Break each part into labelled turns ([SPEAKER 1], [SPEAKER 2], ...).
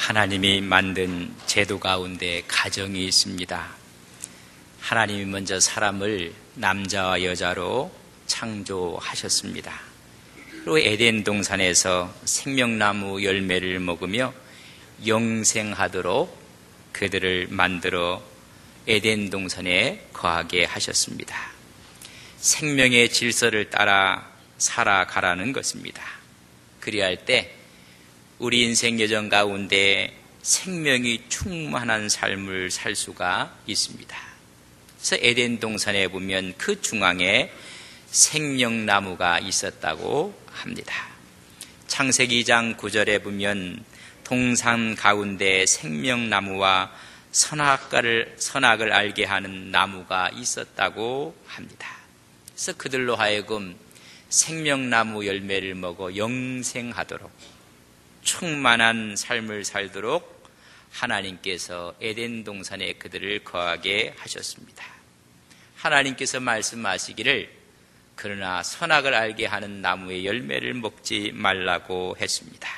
[SPEAKER 1] 하나님이 만든 제도 가운데 가정이 있습니다. 하나님이 먼저 사람을 남자와 여자로 창조하셨습니다. 그리고 에덴 동산에서 생명나무 열매를 먹으며 영생하도록 그들을 만들어 에덴 동산에 거하게 하셨습니다. 생명의 질서를 따라 살아가라는 것입니다. 그리할 때 우리 인생 여정 가운데 생명이 충만한 삶을 살 수가 있습니다. 그래서 에덴 동산에 보면 그 중앙에 생명나무가 있었다고 합니다. 창세기 2장 9절에 보면 동산 가운데 생명나무와 선악을 알게 하는 나무가 있었다고 합니다. 그래서 그들로 하여금 생명나무 열매를 먹어 영생하도록 충만한 삶을 살도록 하나님께서 에덴 동산에 그들을 거하게 하셨습니다. 하나님께서 말씀하시기를 그러나 선악을 알게 하는 나무의 열매를 먹지 말라고 했습니다.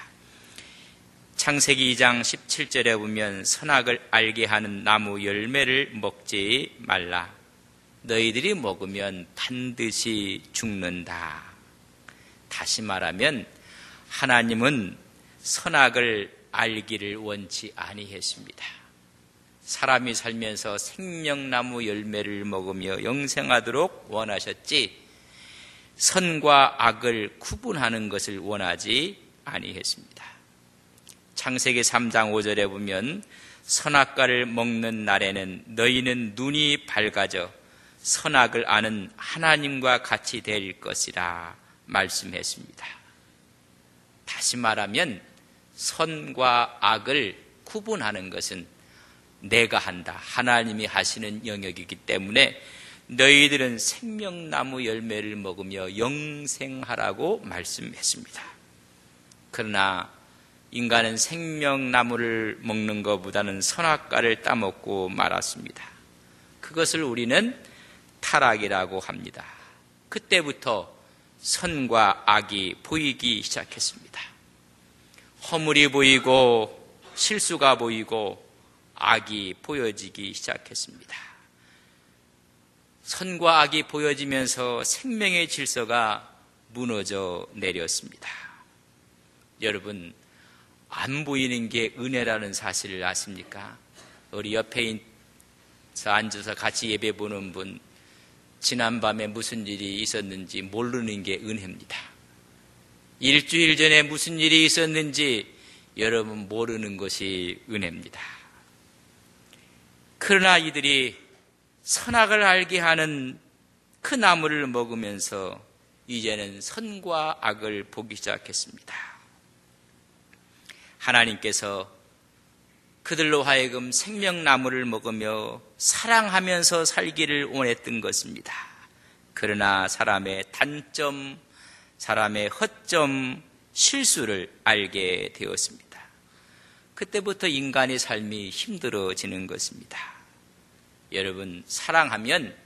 [SPEAKER 1] 창세기 2장 17절에 보면 선악을 알게 하는 나무 열매를 먹지 말라. 너희들이 먹으면 반드시 죽는다. 다시 말하면 하나님은 선악을 알기를 원치 아니했습니다. 사람이 살면서 생명나무 열매를 먹으며 영생하도록 원하셨지 선과 악을 구분하는 것을 원하지 아니했습니다. 창세기 3장 5절에 보면 선악과를 먹는 날에는 너희는 눈이 밝아져 선악을 아는 하나님과 같이 될 것이라 말씀했습니다. 다시 말하면 선과 악을 구분하는 것은 내가 한다. 하나님이 하시는 영역이기 때문에 너희들은 생명나무 열매를 먹으며 영생하라고 말씀했습니다. 그러나 인간은 생명나무를 먹는 것보다는 선악과를 따먹고 말았습니다. 그것을 우리는 타락이라고 합니다. 그때부터 선과 악이 보이기 시작했습니다. 허물이 보이고 실수가 보이고 악이 보여지기 시작했습니다. 선과 악이 보여지면서 생명의 질서가 무너져 내렸습니다. 여러분, 안 보이는 게 은혜라는 사실을 아십니까? 우리 옆에 앉아서 같이 예배 보는 분, 지난밤에 무슨 일이 있었는지 모르는 게 은혜입니다. 일주일 전에 무슨 일이 있었는지 여러분 모르는 것이 은혜입니다. 그러나 이들이 선악을 알게 하는 그 나무를 먹으면서 이제는 선과 악을 보기 시작했습니다. 하나님께서 그들로 하여금 생명나무를 먹으며 사랑하면서 살기를 원했던 것입니다. 그러나 사람의 단점, 사람의 허점, 실수를 알게 되었습니다. 그때부터 인간의 삶이 힘들어지는 것입니다. 여러분, 사랑하면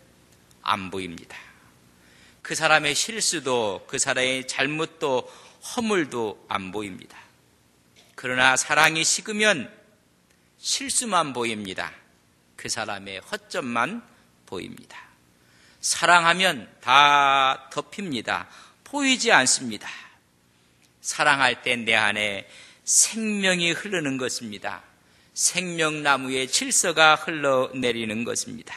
[SPEAKER 1] 안 보입니다. 그 사람의 실수도, 그 사람의 잘못도, 허물도 안 보입니다. 그러나 사랑이 식으면 실수만 보입니다. 그 사람의 허점만 보입니다. 사랑하면 다 덮입니다. 보이지 않습니다. 사랑할 때 내 안에 생명이 흐르는 것입니다. 생명나무의 질서가 흘러내리는 것입니다.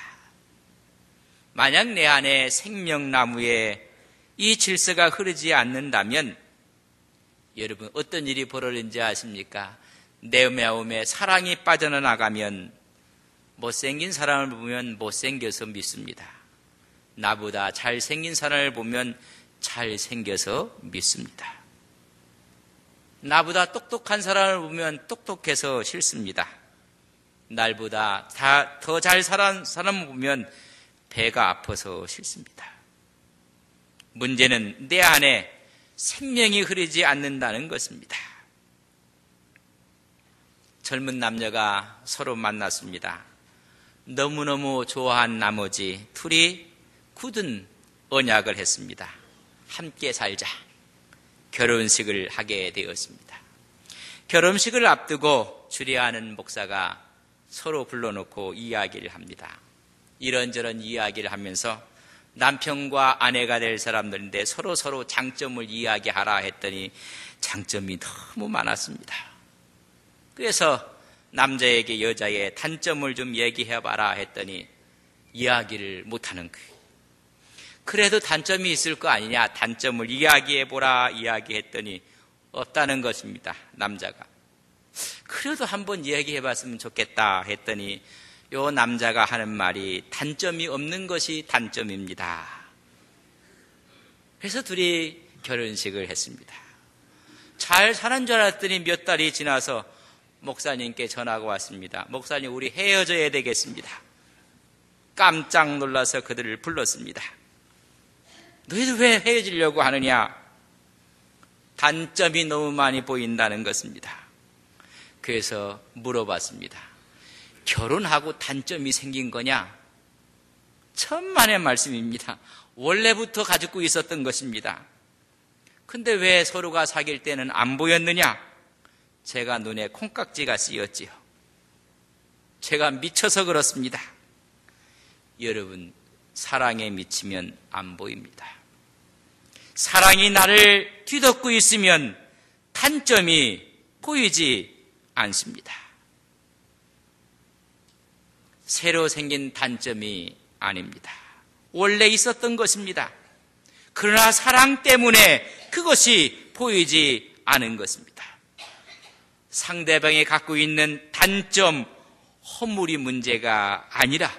[SPEAKER 1] 만약 내 안에 생명나무에 이 질서가 흐르지 않는다면 여러분 어떤 일이 벌어지는지 아십니까? 내 마음에 사랑이 빠져나가면 못생긴 사람을 보면 못생겨서 믿습니다. 나보다 잘생긴 사람을 보면 잘생겨서 믿습니다. 나보다 똑똑한 사람을 보면 똑똑해서 싫습니다. 날보다 더 잘 사는 사람을 보면 배가 아파서 싫습니다. 문제는 내 안에 생명이 흐르지 않는다는 것입니다. 젊은 남녀가 서로 만났습니다. 너무너무 좋아한 나머지 둘이 굳은 언약을 했습니다. 함께 살자. 결혼식을 하게 되었습니다. 결혼식을 앞두고 주례하는 목사가 서로 불러놓고 이야기를 합니다. 이런저런 이야기를 하면서 남편과 아내가 될 사람들인데 서로 장점을 이야기하라 했더니 장점이 너무 많았습니다. 그래서 남자에게 여자의 단점을 좀 얘기해봐라 했더니 이야기를 못하는 거예요. 그래도 단점이 있을 거 아니냐, 단점을 이야기해보라 이야기했더니 없다는 것입니다. 남자가. 그래도 한번 이야기해봤으면 좋겠다 했더니 요 남자가 하는 말이 단점이 없는 것이 단점입니다. 그래서 둘이 결혼식을 했습니다. 잘 사는 줄 알았더니 몇 달이 지나서 목사님께 전화가 왔습니다. 목사님, 우리 헤어져야 되겠습니다. 깜짝 놀라서 그들을 불렀습니다. 너희들 왜 헤어지려고 하느냐? 단점이 너무 많이 보인다는 것입니다. 그래서 물어봤습니다. 결혼하고 단점이 생긴 거냐? 천만의 말씀입니다. 원래부터 가지고 있었던 것입니다. 근데 왜 서로가 사귈 때는 안 보였느냐? 제가 눈에 콩깍지가 씌었지요. 제가 미쳐서 그렇습니다. 여러분, 사랑에 미치면 안 보입니다. 사랑이 나를 뒤덮고 있으면 단점이 보이지 않습니다. 새로 생긴 단점이 아닙니다. 원래 있었던 것입니다. 그러나 사랑 때문에 그것이 보이지 않은 것입니다. 상대방이 갖고 있는 단점, 허물이 문제가 아니라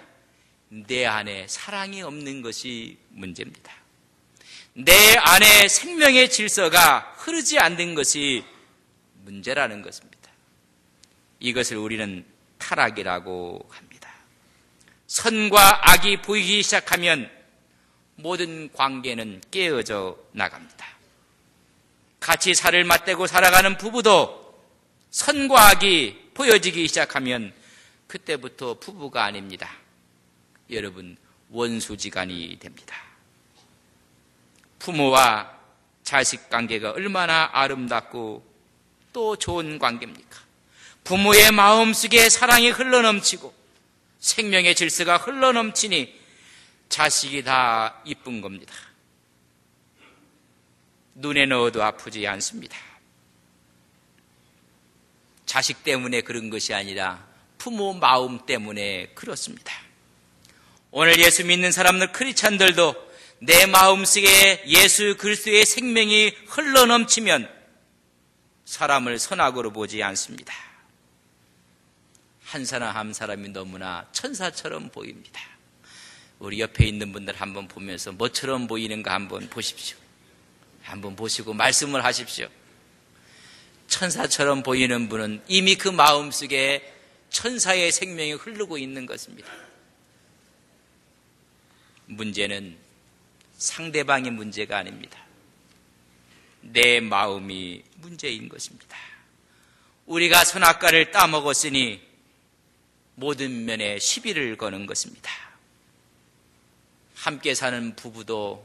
[SPEAKER 1] 내 안에 사랑이 없는 것이 문제입니다. 내 안에 생명의 질서가 흐르지 않는 것이 문제라는 것입니다. 이것을 우리는 타락이라고 합니다. 선과 악이 보이기 시작하면 모든 관계는 깨어져 나갑니다. 같이 살을 맞대고 살아가는 부부도 선과 악이 보여지기 시작하면 그때부터 부부가 아닙니다. 여러분, 원수지간이 됩니다. 부모와 자식 관계가 얼마나 아름답고 또 좋은 관계입니까? 부모의 마음속에 사랑이 흘러넘치고 생명의 질서가 흘러넘치니 자식이 다 이쁜 겁니다. 눈에 넣어도 아프지 않습니다. 자식 때문에 그런 것이 아니라 부모 마음 때문에 그렇습니다. 오늘 예수 믿는 사람들, 크리스찬들도 내 마음속에 예수 그리스도의 생명이 흘러넘치면 사람을 선악으로 보지 않습니다. 한 사람 한 사람이 너무나 천사처럼 보입니다. 우리 옆에 있는 분들 한번 보면서 뭐처럼 보이는가 한번 보십시오. 한번 보시고 말씀을 하십시오. 천사처럼 보이는 분은 이미 그 마음속에 천사의 생명이 흐르고 있는 것입니다. 문제는 상대방의 문제가 아닙니다. 내 마음이 문제인 것입니다. 우리가 선악과를 따먹었으니 모든 면에 시비를 거는 것입니다. 함께 사는 부부도,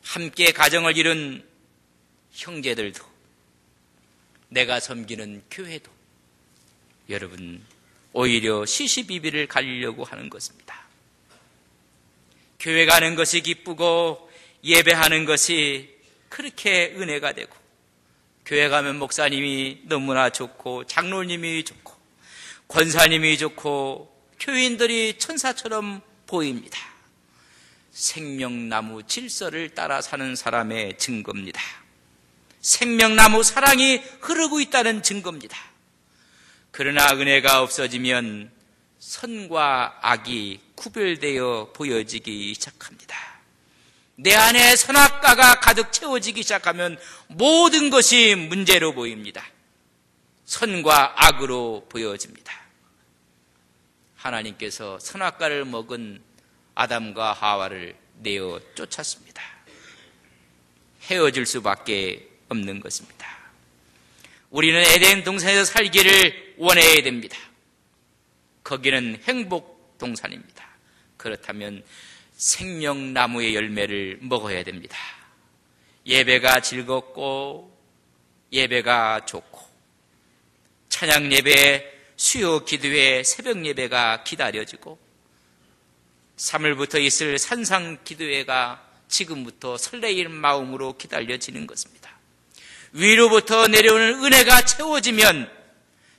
[SPEAKER 1] 함께 가정을 이룬 형제들도, 내가 섬기는 교회도 여러분 오히려 시시비비를 가리려고 하는 것입니다. 교회 가는 것이 기쁘고 예배하는 것이 그렇게 은혜가 되고, 교회 가면 목사님이 너무나 좋고 장로님이 좋고 권사님이 좋고 교인들이 천사처럼 보입니다. 생명나무 질서를 따라 사는 사람의 증거입니다. 생명나무 사랑이 흐르고 있다는 증거입니다. 그러나 은혜가 없어지면 선과 악이 구별되어 보여지기 시작합니다. 내 안에 선악과가 가득 채워지기 시작하면 모든 것이 문제로 보입니다. 선과 악으로 보여집니다. 하나님께서 선악과를 먹은 아담과 하와를 내어 쫓았습니다. 헤어질 수밖에 없는 것입니다. 우리는 에덴 동산에서 살기를 원해야 됩니다. 거기는 행복 동산입니다. 그렇다면 생명나무의 열매를 먹어야 됩니다. 예배가 즐겁고 예배가 좋고 찬양 예배, 수요 기도회, 새벽 예배가 기다려지고 3일부터 있을 산상 기도회가 지금부터 설레이는 마음으로 기다려지는 것입니다. 위로부터 내려오는 은혜가 채워지면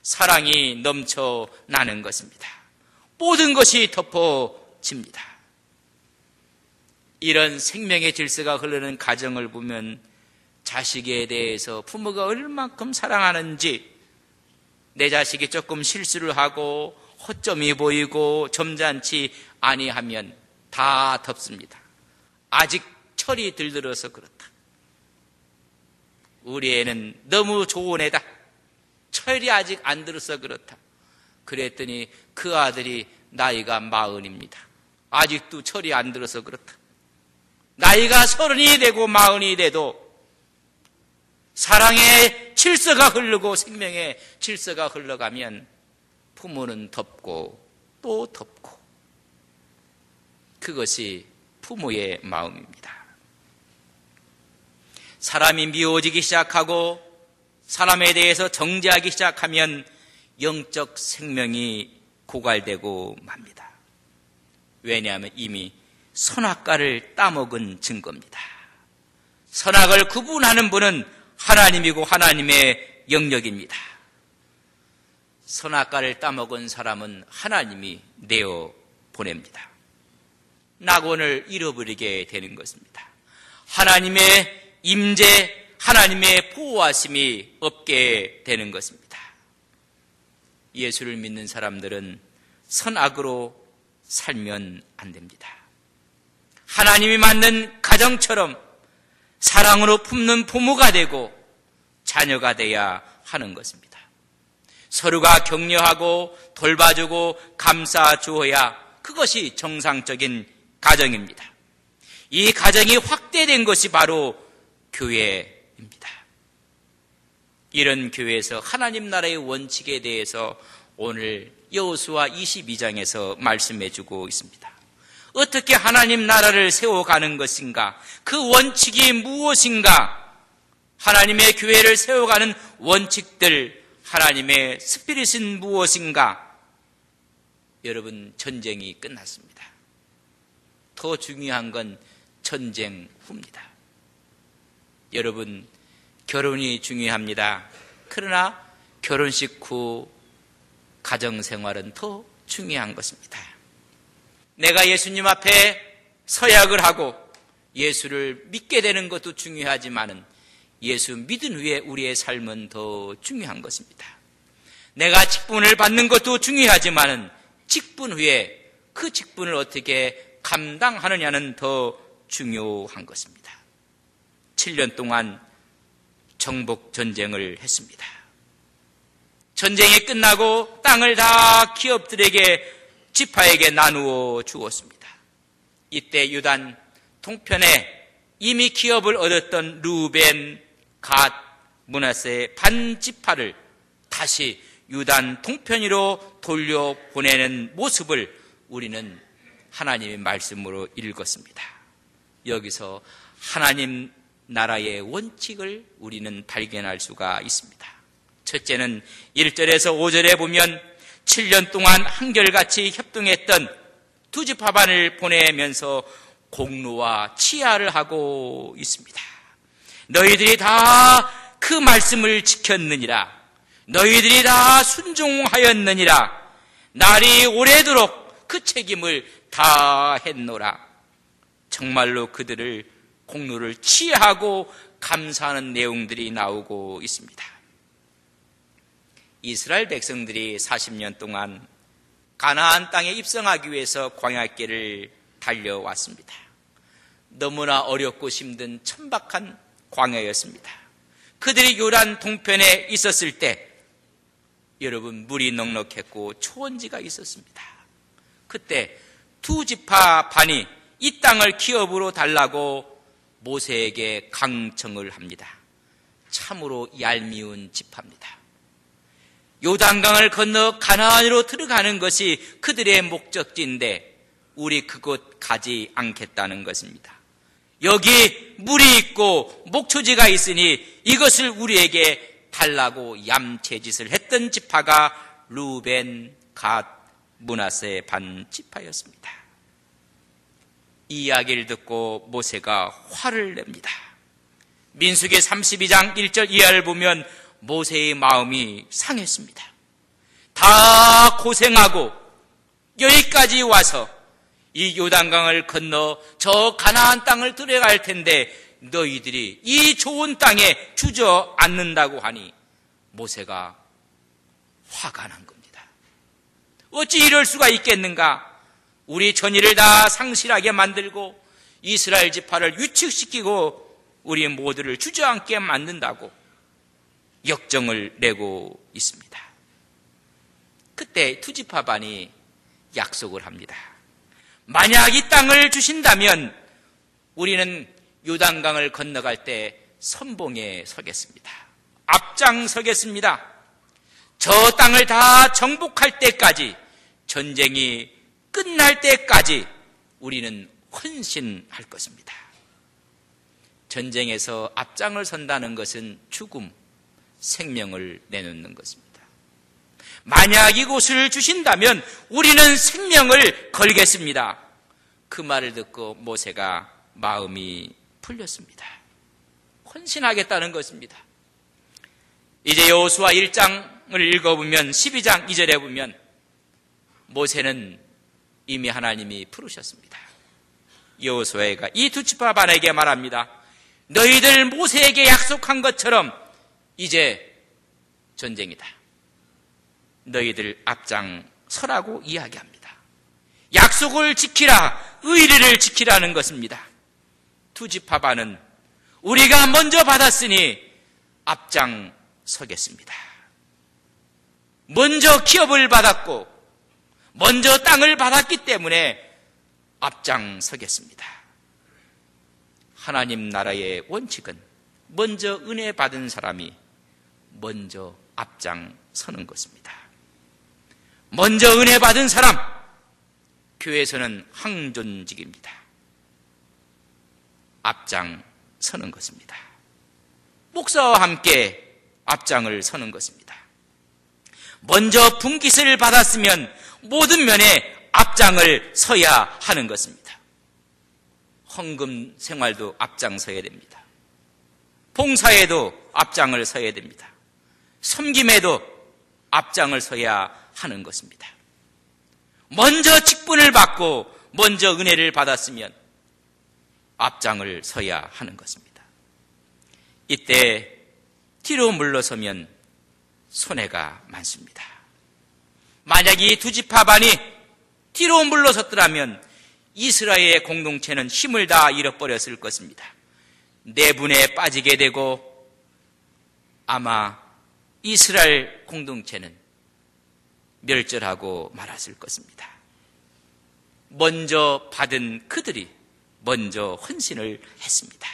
[SPEAKER 1] 사랑이 넘쳐나는 것입니다. 모든 것이 덮어집니다. 이런 생명의 질서가 흐르는 가정을 보면 자식에 대해서 부모가 얼만큼 사랑하는지, 내 자식이 조금 실수를 하고 허점이 보이고 점잖지 아니하면 다 덮습니다. 아직 철이 들들어서 그렇다. 우리 애는 너무 좋은 애다. 철이 아직 안 들어서 그렇다. 그랬더니 그 아들이 나이가 40입니다. 아직도 철이 안 들어서 그렇다. 나이가 30이 되고 40이 돼도 사랑의 질서가 흐르고 생명의 질서가 흘러가면 부모는 덮고 또 덮고, 그것이 부모의 마음입니다. 사람이 미워지기 시작하고 사람에 대해서 정죄하기 시작하면 영적 생명이 고갈되고 맙니다. 왜냐하면 이미 선악과를 따먹은 증거입니다. 선악을 구분하는 분은 하나님이고 하나님의 영역입니다. 선악과를 따먹은 사람은 하나님이 내어 보냅니다. 낙원을 잃어버리게 되는 것입니다. 하나님의 임재, 하나님의 보호하심이 없게 되는 것입니다. 예수를 믿는 사람들은 선악으로 살면 안 됩니다. 하나님이 만든 가정처럼 사랑으로 품는 부모가 되고 자녀가 돼야 하는 것입니다. 서로가 격려하고 돌봐주고 감싸주어야 그것이 정상적인 가정입니다. 이 가정이 확대된 것이 바로 교회입니다. 이런 교회에서 하나님 나라의 원칙에 대해서 오늘 여호수아 22장에서 말씀해주고 있습니다. 어떻게 하나님 나라를 세워가는 것인가? 그 원칙이 무엇인가? 하나님의 교회를 세워가는 원칙들, 하나님의 스피릿은 무엇인가? 여러분, 전쟁이 끝났습니다. 더 중요한 건 전쟁 후입니다. 여러분, 결혼이 중요합니다. 그러나 결혼식 후 가정생활은 더 중요한 것입니다. 내가 예수님 앞에 서약을 하고 예수를 믿게 되는 것도 중요하지만은 예수 믿은 후에 우리의 삶은 더 중요한 것입니다. 내가 직분을 받는 것도 중요하지만은 직분 후에 그 직분을 어떻게 감당하느냐는 더 중요한 것입니다. 7년 동안 정복 전쟁을 했습니다. 전쟁이 끝나고 땅을 다 기업들에게, 지파에게 나누어 주었습니다. 이때 유단 동편에 이미 기업을 얻었던 루벤, 갓, 므낫세 반 지파를 다시 유단 동편으로 돌려보내는 모습을 우리는 하나님의 말씀으로 읽었습니다. 여기서 하나님 나라의 원칙을 우리는 발견할 수가 있습니다. 첫째는 1절에서 5절에 보면 7년 동안 한결같이 협동했던 두 지파반을 보내면서 공로와 치하를 하고 있습니다. 너희들이 다 그 말씀을 지켰느니라. 너희들이 다 순종하였느니라. 날이 오래도록 그 책임을 다 했노라. 정말로 그들을 공로를 치하하고 감사하는 내용들이 나오고 있습니다. 이스라엘 백성들이 40년 동안 가나안 땅에 입성하기 위해서 광야길을 달려왔습니다. 너무나 어렵고 힘든 천박한 광야였습니다. 그들이 요단 동편에 있었을 때 여러분, 물이 넉넉했고 초원지가 있었습니다. 그때 두 지파 반이 이 땅을 기업으로 달라고 모세에게 강청을 합니다. 참으로 얄미운 지파입니다. 요단강을 건너 가나안으로 들어가는 것이 그들의 목적지인데 우리 그곳 가지 않겠다는 것입니다. 여기 물이 있고 목초지가 있으니 이것을 우리에게 달라고 얌체짓을 했던 지파가 루벤, 갓, 므낫세 반 지파였습니다. 이 이야기를 듣고 모세가 화를 냅니다. 민수기 32장 1절 이하를 보면 모세의 마음이 상했습니다. 다 고생하고 여기까지 와서 이 요단강을 건너 저 가나안 땅을 들어갈 텐데 너희들이 이 좋은 땅에 주저앉는다고 하니 모세가 화가 난 겁니다. 어찌 이럴 수가 있겠는가? 우리 전의를 다 상실하게 만들고 이스라엘 지파를 위축시키고 우리 모두를 주저앉게 만든다고 역정을 내고 있습니다. 그때 투지파반이 약속을 합니다. 만약 이 땅을 주신다면 우리는 요단강을 건너갈 때 선봉에 서겠습니다. 앞장서겠습니다. 저 땅을 다 정복할 때까지, 전쟁이 끝날 때까지 우리는 헌신할 것입니다. 전쟁에서 앞장을 선다는 것은 죽음, 생명을 내놓는 것입니다. 만약 이곳을 주신다면 우리는 생명을 걸겠습니다. 그 말을 듣고 모세가 마음이 풀렸습니다. 헌신하겠다는 것입니다. 이제 여호수아 1장을 읽어보면 12장 2절에 보면 모세는 이미 하나님이 부르셨습니다. 여호수아가 이 두 지파 반에게 말합니다. 너희들 모세에게 약속한 것처럼 이제 전쟁이다. 너희들 앞장 서라고 이야기합니다. 약속을 지키라, 의리를 지키라는 것입니다. 두 지파 반은 우리가 먼저 받았으니 앞장 서겠습니다. 먼저 기업을 받았고 먼저 땅을 받았기 때문에 앞장 서겠습니다. 하나님 나라의 원칙은 먼저 은혜 받은 사람이 먼저 앞장 서는 것입니다. 먼저 은혜 받은 사람, 교회에서는 항존직입니다. 앞장 서는 것입니다. 목사와 함께 앞장을 서는 것입니다. 먼저 분깃을 받았으면 모든 면에 앞장을 서야 하는 것입니다. 헌금 생활도 앞장서야 됩니다. 봉사에도 앞장을 서야 됩니다. 섬김에도 앞장을 서야 하는 것입니다. 먼저 직분을 받고 먼저 은혜를 받았으면 앞장을 서야 하는 것입니다. 이때 뒤로 물러서면 손해가 많습니다. 만약 이 두 지파 반이 뒤로 물러섰더라면 이스라엘의 공동체는 힘을 다 잃어버렸을 것입니다. 내분에 빠지게 되고 아마 이스라엘 공동체는 멸절하고 말았을 것입니다. 먼저 받은 그들이 먼저 헌신을 했습니다.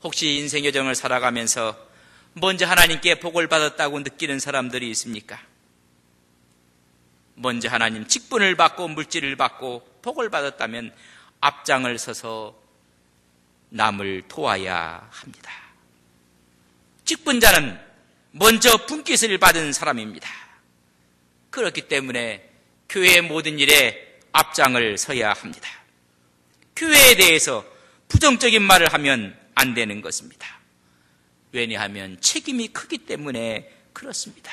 [SPEAKER 1] 혹시 인생 여정을 살아가면서 먼저 하나님께 복을 받았다고 느끼는 사람들이 있습니까? 먼저 하나님 직분을 받고 물질을 받고 복을 받았다면 앞장을 서서 남을 도와야 합니다. 직분자는 먼저 분깃을 받은 사람입니다. 그렇기 때문에 교회의 모든 일에 앞장을 서야 합니다. 교회에 대해서 부정적인 말을 하면 안 되는 것입니다. 왜냐하면 책임이 크기 때문에 그렇습니다.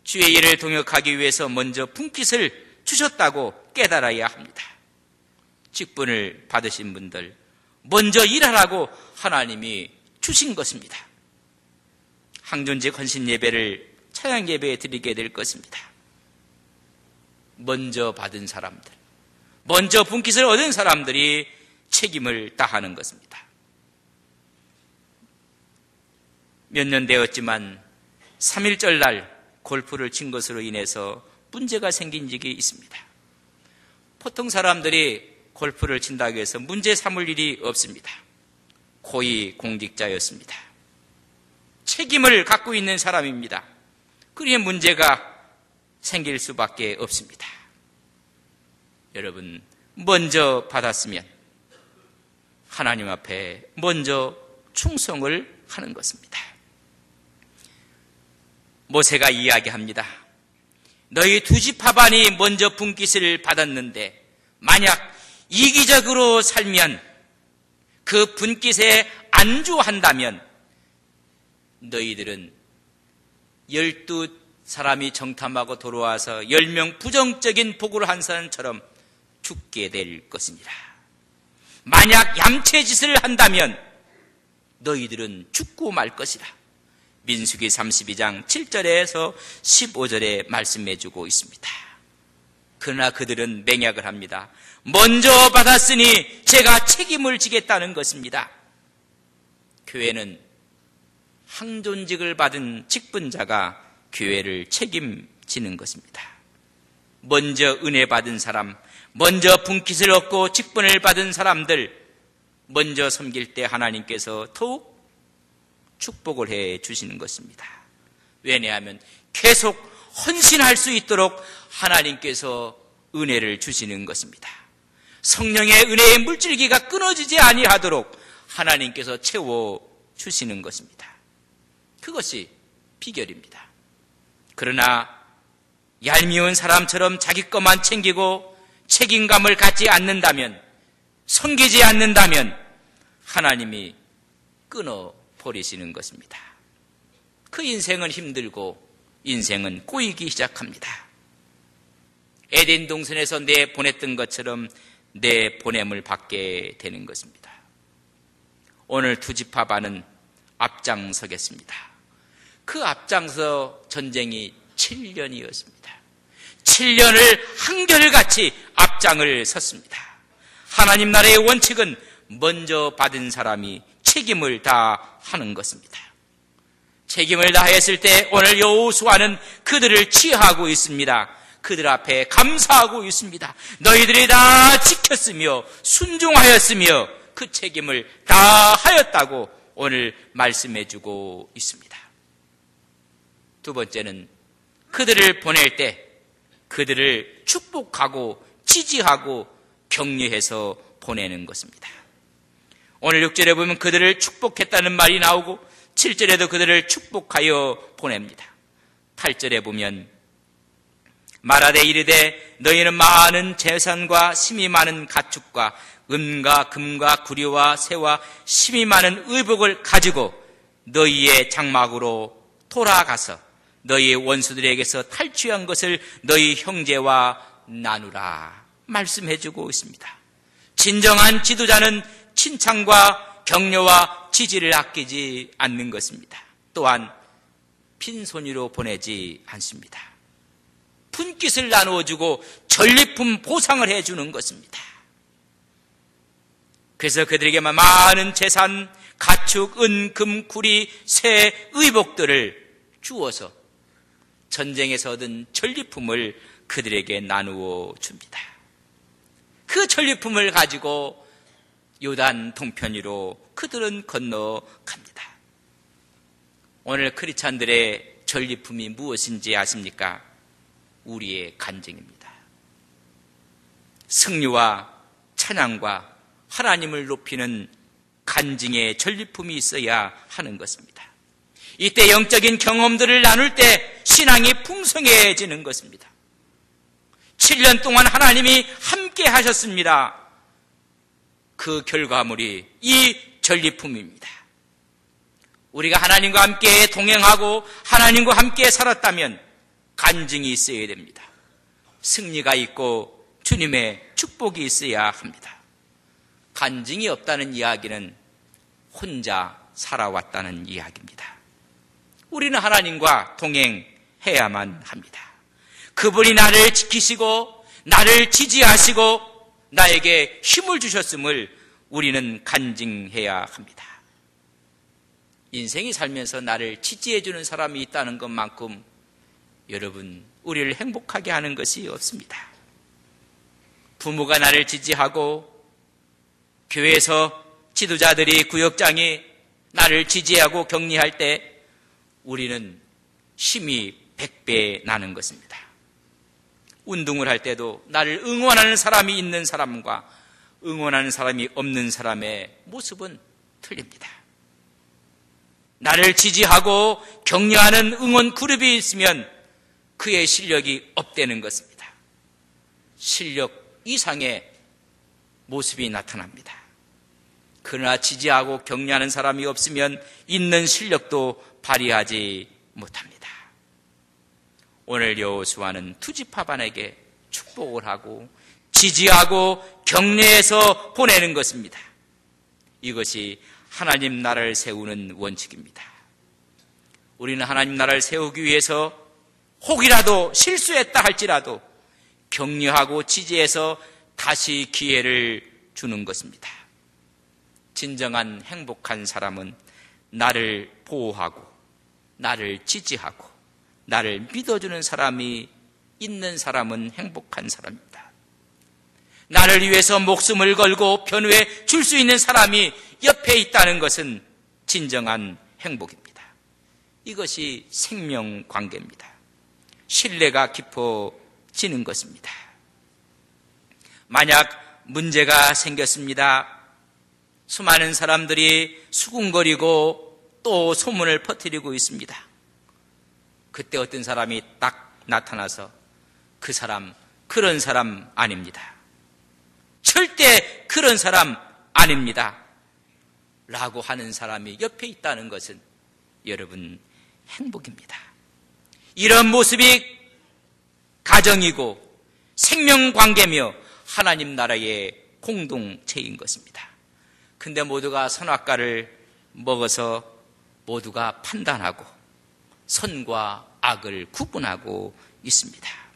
[SPEAKER 1] 주의 일을 동역하기 위해서 먼저 분깃을 주셨다고 깨달아야 합니다. 직분을 받으신 분들 먼저 일하라고 하나님이 주신 것입니다. 항존직 헌신 예배를 찬양 예배에 드리게 될 것입니다. 먼저 받은 사람들, 먼저 분깃을 얻은 사람들이 책임을 다하는 것입니다. 몇 년 되었지만 3.1절 날 골프를 친 것으로 인해서 문제가 생긴 적이 있습니다. 보통 사람들이 골프를 친다고 해서 문제 삼을 일이 없습니다. 고위 공직자였습니다. 책임을 갖고 있는 사람입니다. 그러니 문제가 생길 수밖에 없습니다. 여러분, 먼저 받았으면 하나님 앞에 먼저 충성을 하는 것입니다. 모세가 이야기합니다. 너희 두 지파반이 먼저 분깃을 받았는데 만약 이기적으로 살면, 그 분깃에 안주한다면 너희들은 12사람이 정탐하고 돌아와서 10명 부정적인 보고를 한 사람처럼 죽게 될 것이니라. 만약 얌체짓을 한다면 너희들은 죽고 말 것이라. 민수기 32장 7절에서 15절에 말씀해주고 있습니다. 그러나 그들은 맹약을 합니다. 먼저 받았으니 제가 책임을 지겠다는 것입니다. 교회는 항존직을 받은 직분자가 교회를 책임지는 것입니다. 먼저 은혜 받은 사람, 먼저 분깃을 얻고 직분을 받은 사람들, 먼저 섬길 때 하나님께서 더욱 축복을 해 주시는 것입니다. 왜냐하면 계속 헌신할 수 있도록 하나님께서 은혜를 주시는 것입니다. 성령의 은혜의 물줄기가 끊어지지 아니하도록 하나님께서 채워 주시는 것입니다. 그것이 비결입니다. 그러나 얄미운 사람처럼 자기 것만 챙기고 책임감을 갖지 않는다면, 섬기지 않는다면 하나님이 끊어버리시는 것입니다. 그 인생은 힘들고 인생은 꼬이기 시작합니다. 에덴 동산에서 내보냈던 것처럼 내보냄을 받게 되는 것입니다. 오늘 두 지파반은 앞장서겠습니다. 그 앞장서 전쟁이 7년이었습니다. 7년을 한결같이 앞장을 섰습니다. 하나님 나라의 원칙은 먼저 받은 사람이 책임을 다하는 것입니다. 책임을 다했을 때 오늘 여호수아는 그들을 치하하고 있습니다. 그들 앞에 감사하고 있습니다. 너희들이 다 지켰으며 순종하였으며 그 책임을 다하였다고 오늘 말씀해주고 있습니다. 두 번째는 그들을 보낼 때 그들을 축복하고 지지하고 격려해서 보내는 것입니다. 오늘 6절에 보면 그들을 축복했다는 말이 나오고 7절에도 그들을 축복하여 보냅니다. 8절에 보면 말하되 이르되 너희는 많은 재산과 심이 많은 가축과 은과 금과 구리와 새와 심이 많은 의복을 가지고 너희의 장막으로 돌아가서 너희의 원수들에게서 탈취한 것을 너희 형제와 나누라 말씀해주고 있습니다. 진정한 지도자는 칭찬과 격려와 지지를 아끼지 않는 것입니다. 또한 빈손으로 보내지 않습니다. 분깃을 나누어주고 전리품 보상을 해주는 것입니다. 그래서 그들에게만 많은 재산, 가축, 은, 금, 구리, 새, 의복들을 주어서 전쟁에서 얻은 전리품을 그들에게 나누어 줍니다. 그 전리품을 가지고 요단 동편으로 그들은 건너갑니다. 오늘 크리스찬들의 전리품이 무엇인지 아십니까? 우리의 간증입니다. 승리와 찬양과 하나님을 높이는 간증의 전리품이 있어야 하는 것입니다. 이때 영적인 경험들을 나눌 때 신앙이 풍성해지는 것입니다. 7년 동안 하나님이 함께 하셨습니다. 그 결과물이 이 전리품입니다. 우리가 하나님과 함께 동행하고 하나님과 함께 살았다면 간증이 있어야 됩니다. 승리가 있고 주님의 축복이 있어야 합니다. 간증이 없다는 이야기는 혼자 살아왔다는 이야기입니다. 우리는 하나님과 동행해야만 합니다. 그분이 나를 지키시고 나를 지지하시고 나에게 힘을 주셨음을 우리는 간증해야 합니다. 인생이 살면서 나를 지지해주는 사람이 있다는 것만큼 여러분, 우리를 행복하게 하는 것이 없습니다. 부모가 나를 지지하고 교회에서 지도자들이 구역장이 나를 지지하고 격려할 때 우리는 힘이 100배 나는 것입니다. 운동을 할 때도 나를 응원하는 사람이 있는 사람과 응원하는 사람이 없는 사람의 모습은 틀립니다. 나를 지지하고 격려하는 응원 그룹이 있으면 그의 실력이 업되는 것입니다. 실력 이상의 모습이 나타납니다. 그러나 지지하고 격려하는 사람이 없으면 있는 실력도 발휘하지 못합니다. 오늘 여호수아는 두 지파반에게 축복을 하고 지지하고 격려해서 보내는 것입니다. 이것이 하나님 나라를 세우는 원칙입니다. 우리는 하나님 나라를 세우기 위해서 혹이라도 실수했다 할지라도 격려하고 지지해서 다시 기회를 주는 것입니다. 진정한 행복한 사람은 나를 보호하고 나를 지지하고 나를 믿어주는 사람이 있는 사람은 행복한 사람입니다. 나를 위해서 목숨을 걸고 변호해 줄 수 있는 사람이 옆에 있다는 것은 진정한 행복입니다. 이것이 생명관계입니다. 신뢰가 깊어지는 것입니다. 만약 문제가 생겼습니다. 수많은 사람들이 수군거리고 또 소문을 퍼뜨리고 있습니다. 그때 어떤 사람이 딱 나타나서 그 사람 그런 사람 아닙니다. 절대 그런 사람 아닙니다. 라고 하는 사람이 옆에 있다는 것은 여러분 행복입니다. 이런 모습이 가정이고 생명관계며 하나님 나라의 공동체인 것입니다. 근데 모두가 선악과를 먹어서 모두가 판단하고 선과 악을 구분하고 있습니다.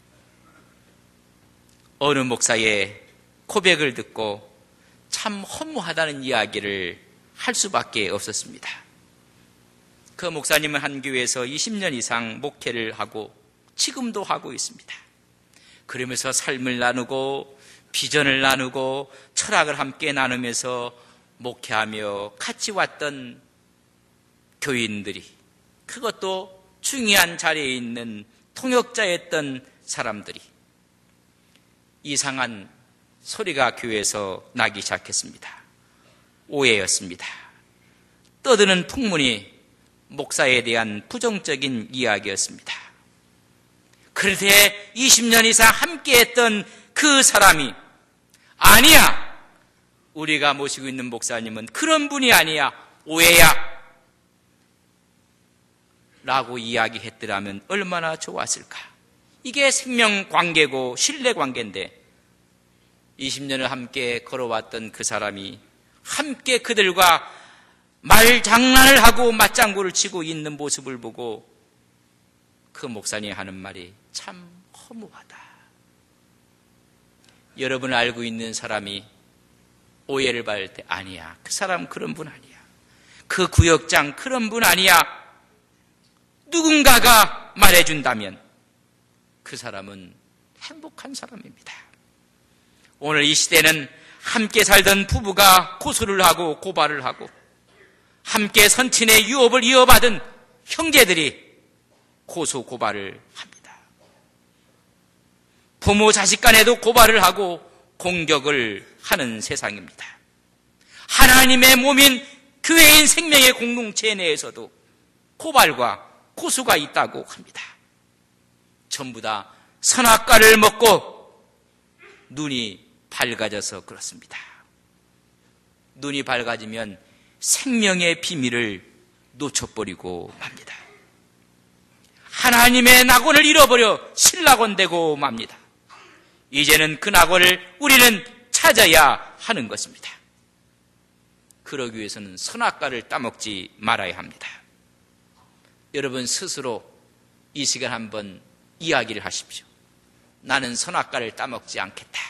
[SPEAKER 1] 어느 목사의 고백을 듣고 참 허무하다는 이야기를 할 수밖에 없었습니다. 그 목사님은 한 교회에서 20년 이상 목회를 하고 지금도 하고 있습니다. 그러면서 삶을 나누고 비전을 나누고 철학을 함께 나누면서 목회하며 같이 왔던 교인들이, 그것도 중요한 자리에 있는 통역자였던 사람들이 이상한 소리가 교회에서 나기 시작했습니다. 오해였습니다. 떠드는 풍문이 목사에 대한 부정적인 이야기였습니다. 그런데 20년 이상 함께했던 그 사람이 아니야, 우리가 모시고 있는 목사님은 그런 분이 아니야, 오해야 라고 이야기했더라면 얼마나 좋았을까. 이게 생명관계고 신뢰관계인데 20년을 함께 걸어왔던 그 사람이 함께 그들과 말장난을 하고 맞장구를 치고 있는 모습을 보고 그 목사님이 하는 말이 참 허무하다. 여러분 알고 있는 사람이 오해를 받을 때 아니야, 그 사람 그런 분 아니야, 그 구역장 그런 분 아니야, 누군가가 말해준다면 그 사람은 행복한 사람입니다. 오늘 이 시대는 함께 살던 부부가 고소를 하고 고발을 하고 함께 선친의 유업을 이어받은 형제들이 고소 고발을 합니다. 부모 자식 간에도 고발을 하고 공격을 하는 세상입니다. 하나님의 몸인 교회인 생명의 공동체 내에서도 고발과 고소가 있다고 합니다. 전부 다 선악과를 먹고 눈이 밝아져서 그렇습니다. 눈이 밝아지면 생명의 비밀을 놓쳐버리고 맙니다. 하나님의 낙원을 잃어버려 신낙원 되고 맙니다. 이제는 그 낙원을 우리는 찾아야 하는 것입니다. 그러기 위해서는 선악과를 따먹지 말아야 합니다. 여러분 스스로 이 시간 한번 이야기를 하십시오. 나는 선악과를 따먹지 않겠다.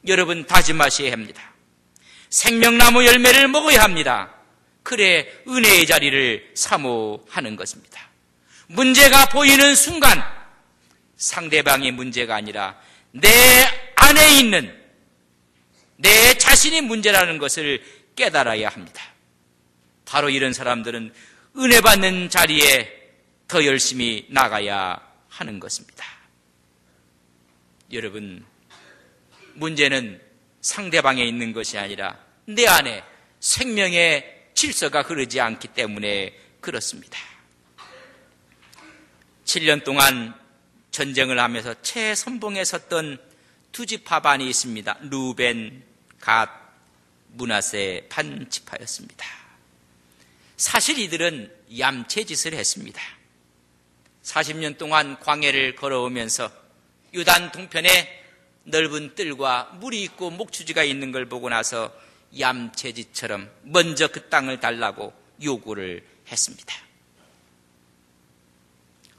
[SPEAKER 1] 여러분 다짐하셔야 합니다. 생명나무 열매를 먹어야 합니다. 그래 은혜의 자리를 사모하는 것입니다. 문제가 보이는 순간 상대방의 문제가 아니라 내 안에 있는 내 자신이 문제라는 것을 깨달아야 합니다. 바로 이런 사람들은 은혜 받는 자리에 더 열심히 나가야 하는 것입니다. 여러분, 문제는 상대방에 있는 것이 아니라 내 안에 생명의 질서가 흐르지 않기 때문에 그렇습니다. 7년 동안 전쟁을 하면서 최선봉에 섰던 두 지파반이 있습니다. 루벤, 갓, 므낫세 반 지파였습니다. 사실 이들은 얌체짓을 했습니다. 40년 동안 광야를 걸어오면서 요단 동편에 넓은 뜰과 물이 있고 목추지가 있는 걸 보고 나서 얌체짓처럼 먼저 그 땅을 달라고 요구를 했습니다.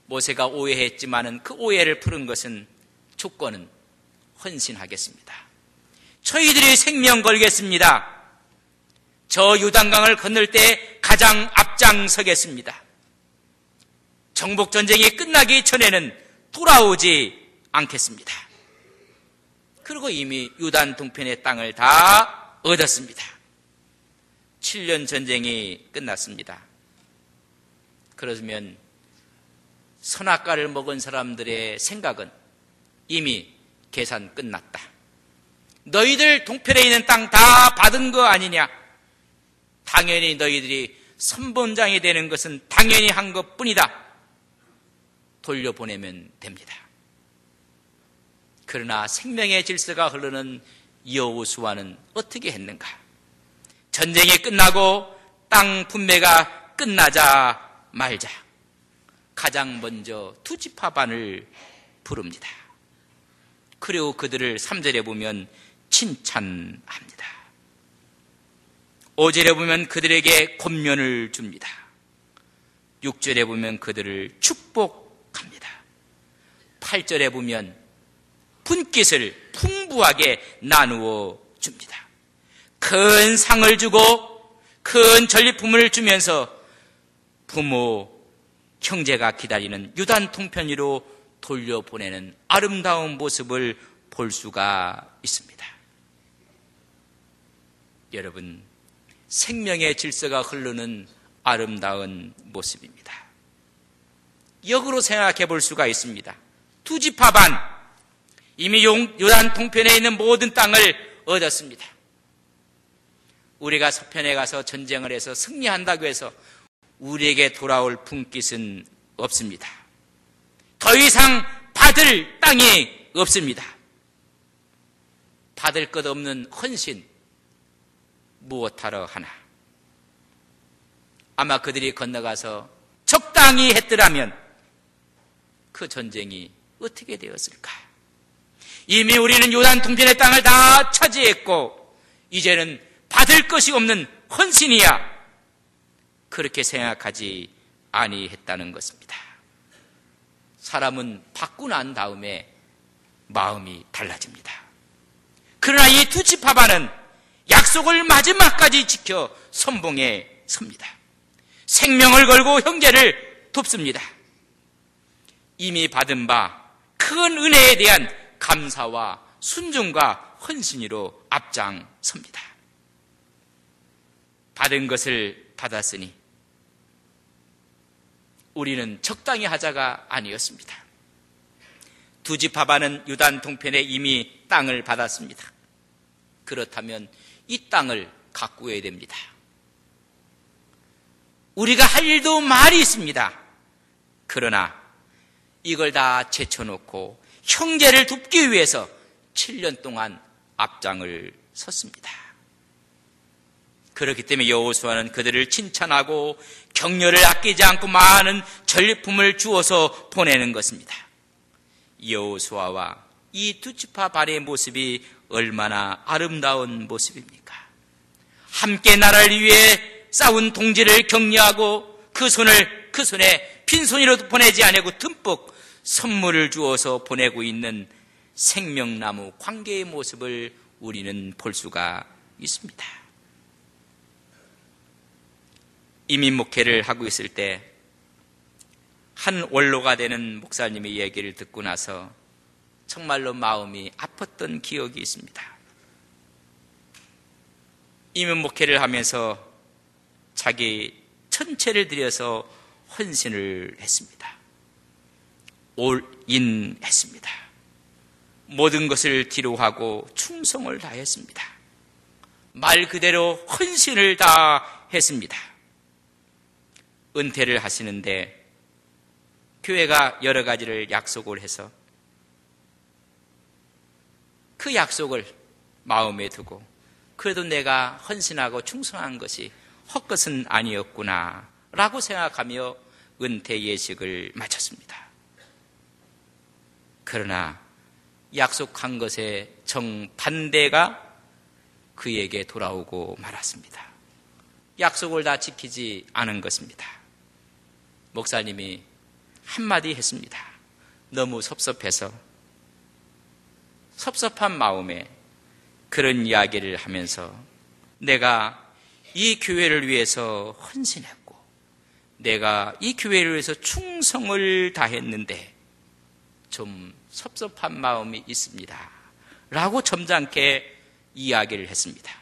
[SPEAKER 1] 모세가 오해했지만은 그 오해를 푸는 것은 조건은 헌신하겠습니다. 저희들이 생명 걸겠습니다. 저 요단강을 건널 때 가장 앞장서겠습니다. 정복전쟁이 끝나기 전에는 돌아오지 않겠습니다. 그리고 이미 요단 동편의 땅을 다 얻었습니다. 7년 전쟁이 끝났습니다. 그러면 선악과를 먹은 사람들의 생각은 이미 계산 끝났다. 너희들 동편에 있는 땅 다 받은 거 아니냐? 당연히 너희들이 선본장이 되는 것은 당연히 한 것뿐이다. 돌려보내면 됩니다. 그러나 생명의 질서가 흐르는 여호수아는 어떻게 했는가? 전쟁이 끝나고 땅 분배가 끝나자 말자 가장 먼저 두 지파반을 부릅니다. 그리고 그들을 3절에 보면 칭찬합니다. 5절에 보면 그들에게 권면을 줍니다. 6절에 보면 그들을 축복합니다. 8절에 보면 분깃을 풍부하게 나누어 줍니다. 큰 상을 주고 큰 전리품을 주면서 부모, 형제가 기다리는 유단 통편으로 돌려보내는 아름다운 모습을 볼 수가 있습니다. 여러분, 생명의 질서가 흐르는 아름다운 모습입니다. 역으로 생각해 볼 수가 있습니다. 두 지파 반, 이미 요단 동편에 있는 모든 땅을 얻었습니다. 우리가 서편에 가서 전쟁을 해서 승리한다고 해서 우리에게 돌아올 분깃은 없습니다. 더 이상 받을 땅이 없습니다. 받을 것 없는 헌신, 무엇하러 하나? 아마 그들이 건너가서 적당히 했더라면 그 전쟁이 어떻게 되었을까? 이미 우리는 요단 동편의 땅을 다 차지했고 이제는 받을 것이 없는 헌신이야. 그렇게 생각하지 아니했다는 것입니다. 사람은 받고 난 다음에 마음이 달라집니다. 그러나 이 두 지파반은 약속을 마지막까지 지켜 선봉에 섭니다. 생명을 걸고 형제를 돕습니다. 이미 받은 바 큰 은혜에 대한 감사와 순종과 헌신으로 앞장섭니다. 받은 것을 받았으니 우리는 적당히 하자가 아니었습니다. 두 지파반은 요단 동편에 이미 땅을 받았습니다. 그렇다면 이 땅을 가꾸어야 됩니다. 우리가 할 일도 많이 있습니다. 그러나 이걸 다 제쳐놓고 형제를 돕기 위해서 7년 동안 앞장을 섰습니다. 그렇기 때문에 여호수아는 그들을 칭찬하고 격려를 아끼지 않고 많은 전리품을 주어서 보내는 것입니다. 여호수아와 이 두 지파 반의 모습이 얼마나 아름다운 모습입니까? 함께 나라를 위해 싸운 동지를 격려하고 그 손에 빈손으로 보내지 않고 듬뿍 선물을 주어서 보내고 있는 생명나무 관계의 모습을 우리는 볼 수가 있습니다. 이민 목회를 하고 있을 때 한 원로가 되는 목사님의 얘기를 듣고 나서 정말로 마음이 아팠던 기억이 있습니다. 이민 목회를 하면서 자기 전체를 들여서 헌신을 했습니다. 올인했습니다. 모든 것을 뒤로하고 충성을 다했습니다. 말 그대로 헌신을 다 했습니다. 은퇴를 하시는데 교회가 여러 가지를 약속을 해서 그 약속을 마음에 두고 그래도 내가 헌신하고 충성한 것이 헛것은 아니었구나 라고 생각하며 은퇴 예식을 마쳤습니다. 그러나 약속한 것의 정반대가 그에게 돌아오고 말았습니다. 약속을 다 지키지 않은 것입니다. 목사님이 한마디 했습니다. 너무 섭섭해서 섭섭한 마음에 그런 이야기를 하면서 내가 이 교회를 위해서 헌신했고 내가 이 교회를 위해서 충성을 다했는데 좀 섭섭한 마음이 있습니다 라고 점잖게 이야기를 했습니다.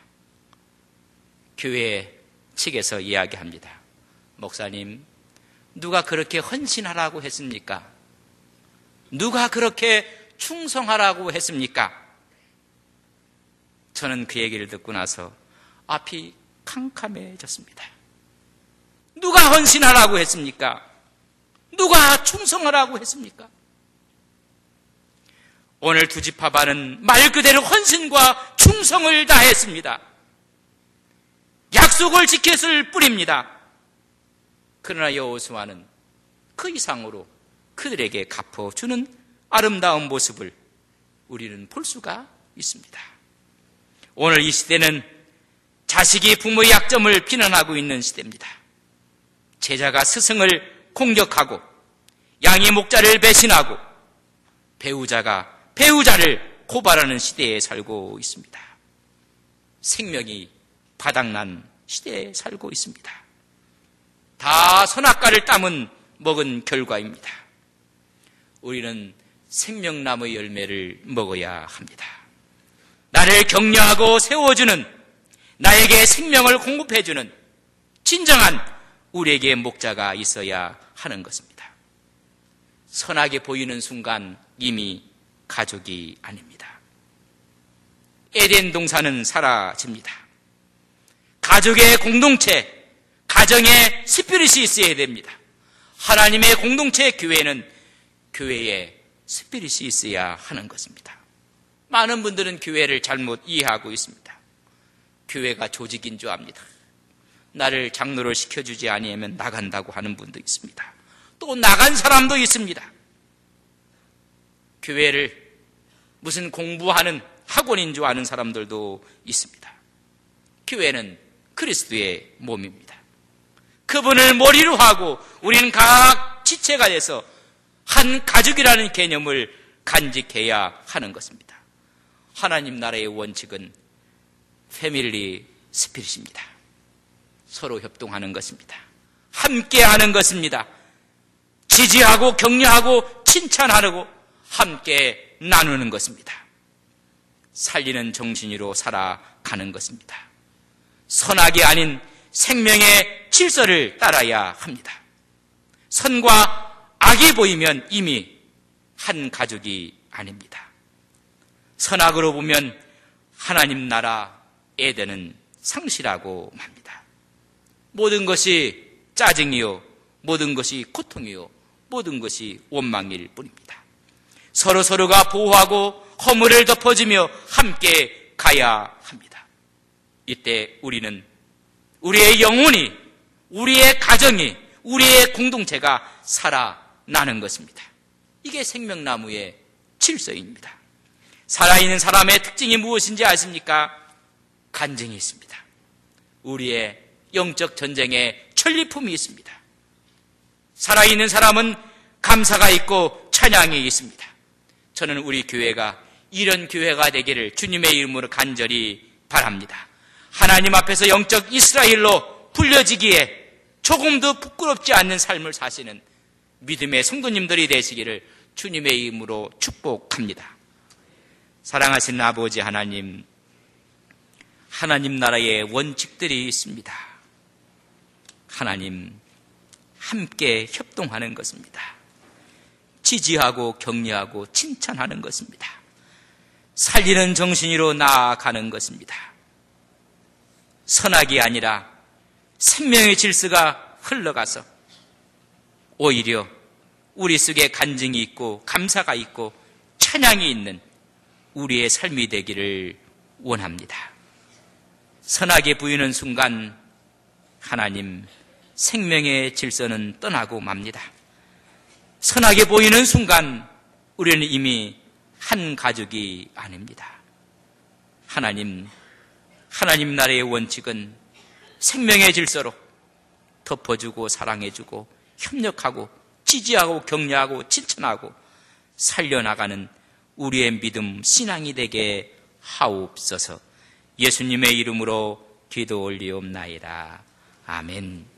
[SPEAKER 1] 교회 측에서 이야기합니다. 목사님, 누가 그렇게 헌신하라고 했습니까? 누가 그렇게 충성하라고 했습니까? 저는 그 얘기를 듣고 나서 앞이 캄캄해졌습니다. 누가 헌신하라고 했습니까? 누가 충성하라고 했습니까? 오늘 두 지파반은 말 그대로 헌신과 충성을 다했습니다. 약속을 지켰을 뿐입니다. 그러나 여호수아는 그 이상으로 그들에게 갚아주는 아름다운 모습을 우리는 볼 수가 있습니다. 오늘 이 시대는 자식이 부모의 약점을 비난하고 있는 시대입니다. 제자가 스승을 공격하고 양이 목자를 배신하고 배우자가 배우자를 고발하는 시대에 살고 있습니다. 생명이 바닥난 시대에 살고 있습니다. 다 선악과를 따문 먹은 결과입니다. 우리는 생명나무의 열매를 먹어야 합니다. 나를 격려하고 세워주는, 나에게 생명을 공급해주는 진정한 우리에게 목자가 있어야 하는 것입니다. 선하게 보이는 순간 이미 가족이 아닙니다. 에덴 동산은 사라집니다. 가족의 공동체, 가정의 스피릿이 있어야 됩니다. 하나님의 공동체 교회는 교회에 스피릿이 있어야 하는 것입니다. 많은 분들은 교회를 잘못 이해하고 있습니다. 교회가 조직인 줄 압니다. 나를 장로를 시켜주지 아니하면 나간다고 하는 분도 있습니다. 또 나간 사람도 있습니다. 교회를 무슨 공부하는 학원인 줄 아는 사람들도 있습니다. 교회는 그리스도의 몸입니다. 그분을 머리로 하고 우리는 각 지체가 돼서 한 가족이라는 개념을 간직해야 하는 것입니다. 하나님 나라의 원칙은 패밀리 스피릿입니다. 서로 협동하는 것입니다. 함께하는 것입니다. 지지하고 격려하고 칭찬하고 함께 나누는 것입니다. 살리는 정신으로 살아가는 것입니다. 선악이 아닌 생명의 질서를 따라야 합니다. 선과 악이 보이면 이미 한 가족이 아닙니다. 선악으로 보면 하나님 나라 에덴은 상실하고 맙니다. 모든 것이 짜증이요, 모든 것이 고통이요, 모든 것이 원망일 뿐입니다. 서로가 보호하고 허물을 덮어주며 함께 가야 합니다. 이때 우리는 우리의 영혼이, 우리의 가정이, 우리의 공동체가 살아나는 것입니다. 이게 생명나무의 질서입니다. 살아있는 사람의 특징이 무엇인지 아십니까? 간증이 있습니다. 우리의 영적 전쟁에 전리품이 있습니다. 살아있는 사람은 감사가 있고 찬양이 있습니다. 저는 우리 교회가 이런 교회가 되기를 주님의 이름으로 간절히 바랍니다. 하나님 앞에서 영적 이스라엘로 불려지기에 조금도 부끄럽지 않는 삶을 사시는 믿음의 성도님들이 되시기를 주님의 이름으로 축복합니다. 사랑하시는 아버지 하나님, 하나님 나라의 원칙들이 있습니다. 하나님, 함께 협동하는 것입니다. 지지하고 격려하고 칭찬하는 것입니다. 살리는 정신으로 나아가는 것입니다. 선악이 아니라 생명의 질서가 흘러가서 오히려 우리 속에 간증이 있고 감사가 있고 찬양이 있는 우리의 삶이 되기를 원합니다. 선하게 보이는 순간 하나님 생명의 질서는 떠나고 맙니다. 선하게 보이는 순간 우리는 이미 한 가족이 아닙니다. 하나님 나라의 원칙은 생명의 질서로 덮어주고 사랑해주고 협력하고 지지하고 격려하고 칭찬하고 살려나가는 우리의 믿음 신앙이 되게 하옵소서. 예수님의 이름으로 기도 올리옵나이다. 아멘.